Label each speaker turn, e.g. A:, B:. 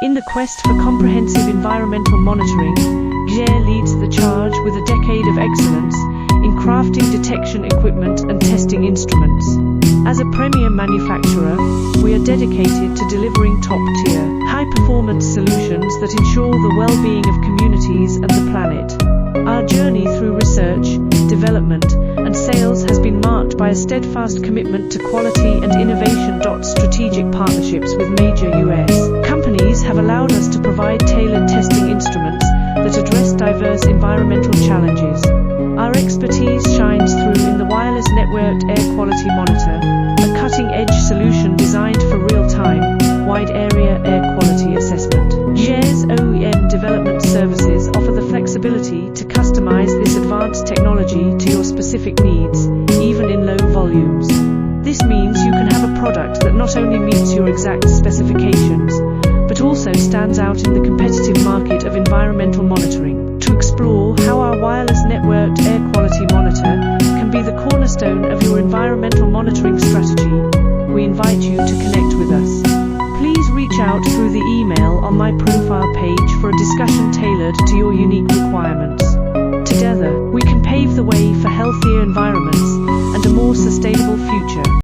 A: In the quest for comprehensive environmental monitoring, GE leads the charge with a decade of excellence in crafting detection equipment and testing instruments. As a premier manufacturer, we are dedicated to delivering top-tier, high-performance solutions that ensure the well-being of communities and the planet. Our journey through research, development, and sales has been marked by a steadfast commitment to quality and innovation. Strategic partnerships with major U.S. companies have allowed us to provide tailored testing instruments that address diverse environmental challenges. Our expertise shines through in the wireless networked air quality monitor, a cutting-edge solution designed for real-time, wide-area air quality assessment. GE's OEM development services offer the flexibility to customize this advanced technology to your specific needs, even in low volumes. This means you can have a product that not only meets your exact specifications, but also stands out in the competitive market of environmental monitoring. To explore how our wireless networked air quality monitor can be the cornerstone of your environmental monitoring strategy, we invite you to connect with us. Please reach out through the email on my profile page for a discussion tailored to your unique